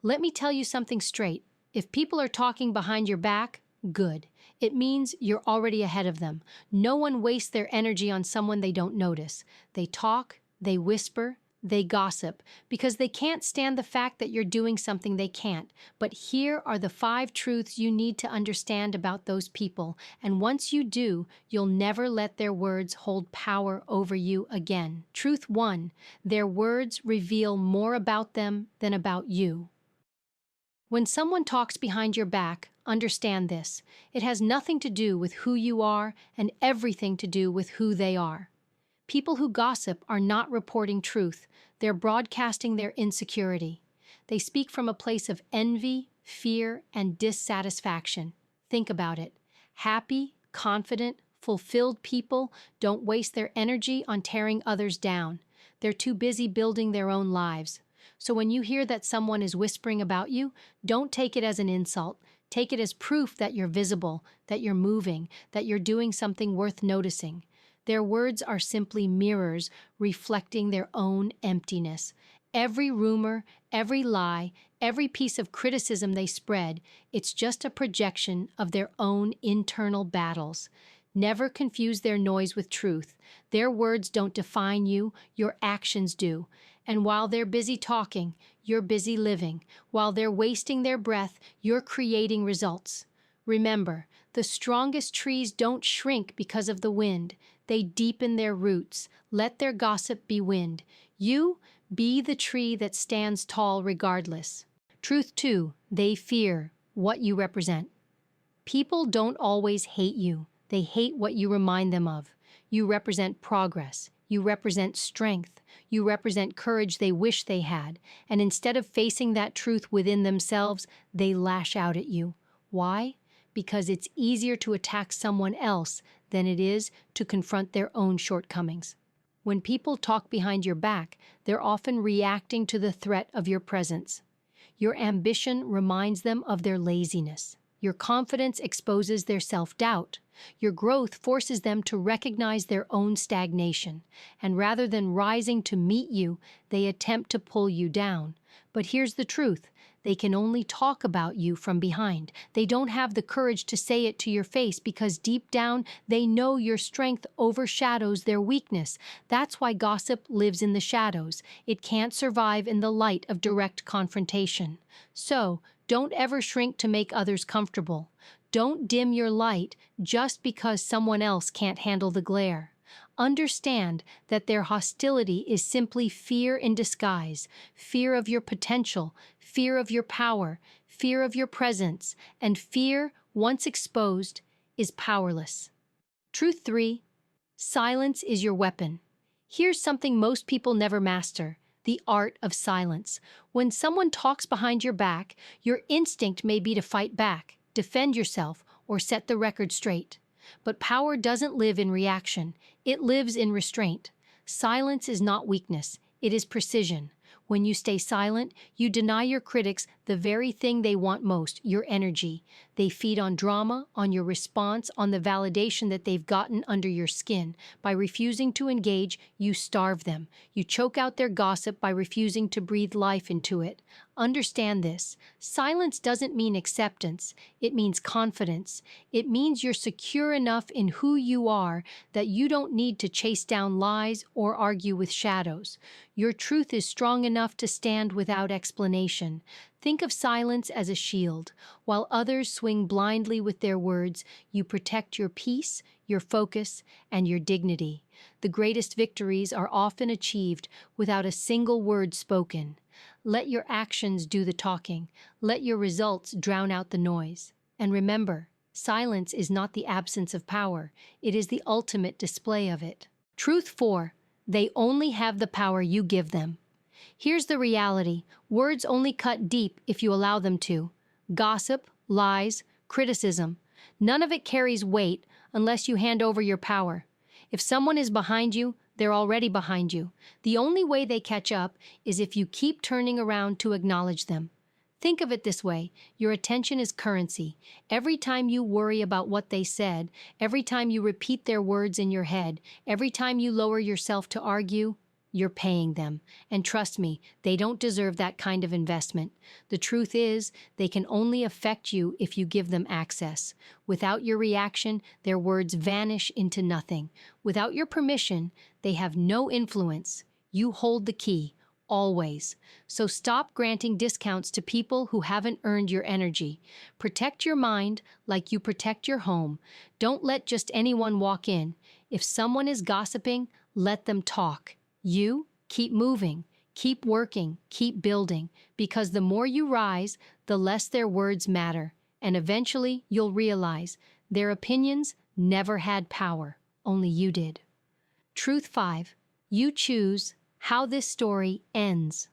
Let me tell you something straight. If people are talking behind your back, good. It means you're already ahead of them. No one wastes their energy on someone they don't notice. They talk, they whisper, they gossip, because they can't stand the fact that you're doing something they can't. But here are the 5 truths you need to understand about those people, and once you do, you'll never let their words hold power over you again. Truth 1. Their words reveal more about them than about you. When someone talks behind your back, understand this. It has nothing to do with who you are and everything to do with who they are. People who gossip are not reporting truth. They're broadcasting their insecurity. They speak from a place of envy, fear, and dissatisfaction. Think about it. Happy, confident, fulfilled people don't waste their energy on tearing others down. They're too busy building their own lives. So when you hear that someone is whispering about you, don't take it as an insult. Take it as proof that you're visible, that you're moving, that you're doing something worth noticing. Their words are simply mirrors reflecting their own emptiness. Every rumor, every lie, every piece of criticism they spread, it's just a projection of their own internal battles. Never confuse their noise with truth. Their words don't define you, your actions do. And while they're busy talking, you're busy living. While they're wasting their breath, you're creating results. Remember, the strongest trees don't shrink because of the wind. They deepen their roots. Let their gossip be wind. You, be the tree that stands tall regardless. Truth 2. They fear what you represent. People don't always hate you. They hate what you remind them of. You represent progress. You represent strength. You represent courage they wish they had. And instead of facing that truth within themselves, they lash out at you. Why? Because it's easier to attack someone else than it is to confront their own shortcomings. When people talk behind your back, they're often reacting to the threat of your presence. Your ambition reminds them of their laziness. Your confidence exposes their self-doubt. Your growth forces them to recognize their own stagnation. And rather than rising to meet you, they attempt to pull you down. But here's the truth. They can only talk about you from behind. They don't have the courage to say it to your face because deep down they know your strength overshadows their weakness. That's why gossip lives in the shadows. It can't survive in the light of direct confrontation. So, don't ever shrink to make others comfortable. Don't dim your light just because someone else can't handle the glare. Understand that their hostility is simply fear in disguise, fear of your potential, fear of your power, fear of your presence, and fear, once exposed, is powerless. Truth 3. Silence is your weapon. Here's something most people never master: the art of silence. When someone talks behind your back, your instinct may be to fight back, defend yourself, or set the record straight. But power doesn't live in reaction. It lives in restraint. Silence is not weakness. It is precision. When you stay silent, you deny your critics the very thing they want most, your energy. They feed on drama, on your response, on the validation that they've gotten under your skin. By refusing to engage, you starve them. You choke out their gossip by refusing to breathe life into it. Understand this. Silence doesn't mean acceptance. It means confidence. It means you're secure enough in who you are that you don't need to chase down lies or argue with shadows. Your truth is strong enough to stand without explanation. Think of silence as a shield. While others swing blindly with their words, you protect your peace, your focus, and your dignity. The greatest victories are often achieved without a single word spoken. Let your actions do the talking. Let your results drown out the noise. And remember, silence is not the absence of power. It is the ultimate display of it. Truth 4. They only have the power you give them. Here's the reality. Words only cut deep if you allow them to. Gossip, lies, criticism. None of it carries weight unless you hand over your power. If someone is behind you, they're already behind you. The only way they catch up is if you keep turning around to acknowledge them. Think of it this way: your attention is currency. Every time you worry about what they said, every time you repeat their words in your head, every time you lower yourself to argue, you're paying them. And trust me, they don't deserve that kind of investment. The truth is, they can only affect you if you give them access. Without your reaction, their words vanish into nothing. Without your permission, they have no influence. You hold the key. Always. So stop granting discounts to people who haven't earned your energy. Protect your mind like you protect your home. Don't let just anyone walk in. If someone is gossiping, let them talk. You keep moving, keep working, keep building, because the more you rise, the less their words matter. And eventually, you'll realize their opinions never had power, only you did. Truth 5. You choose how this story ends.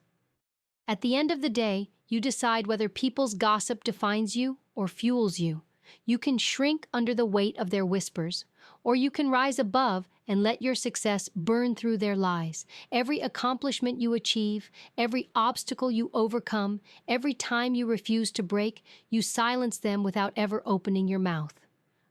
At the end of the day, you decide whether people's gossip defines you or fuels you. You can shrink under the weight of their whispers, or you can rise above and let your success burn through their lies. Every accomplishment you achieve, every obstacle you overcome, every time you refuse to break, you silence them without ever opening your mouth.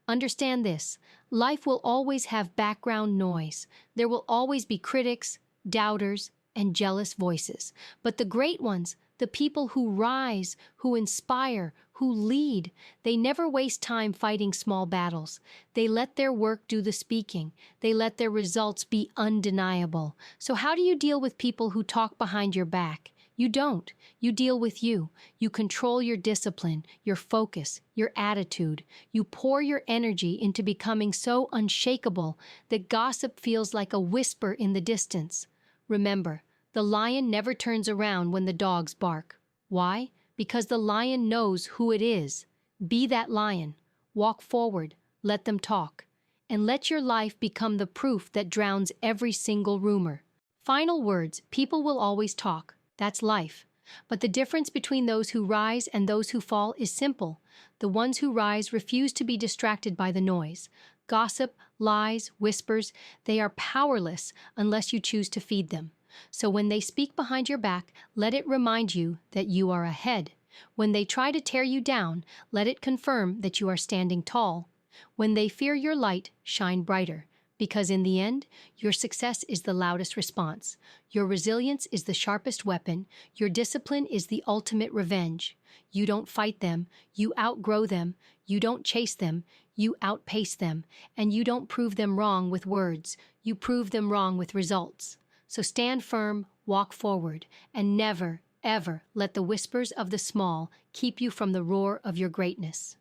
Understand this: life will always have background noise. There will always be critics, doubters, and jealous voices. But the great ones, the people who rise, who inspire, who lead, they never waste time fighting small battles. They let their work do the speaking. They let their results be undeniable. So how do you deal with people who talk behind your back? You don't. You deal with you. You control your discipline, your focus, your attitude. You pour your energy into becoming so unshakable that gossip feels like a whisper in the distance. Remember, the lion never turns around when the dogs bark. Why? Because the lion knows who it is. Be that lion. Walk forward. Let them talk. And let your life become the proof that drowns every single rumor. Final words: people will always talk. That's life. But the difference between those who rise and those who fall is simple. The ones who rise refuse to be distracted by the noise. Gossip, lies, whispers, they are powerless unless you choose to feed them. So when they speak behind your back, let it remind you that you are ahead. When they try to tear you down, let it confirm that you are standing tall. When they fear your light, shine brighter. Because in the end, your success is the loudest response. Your resilience is the sharpest weapon. Your discipline is the ultimate revenge. You don't fight them. You outgrow them. You don't chase them. You outpace them. And you don't prove them wrong with words. You prove them wrong with results. So stand firm, walk forward, and never, ever let the whispers of the small keep you from the roar of your greatness.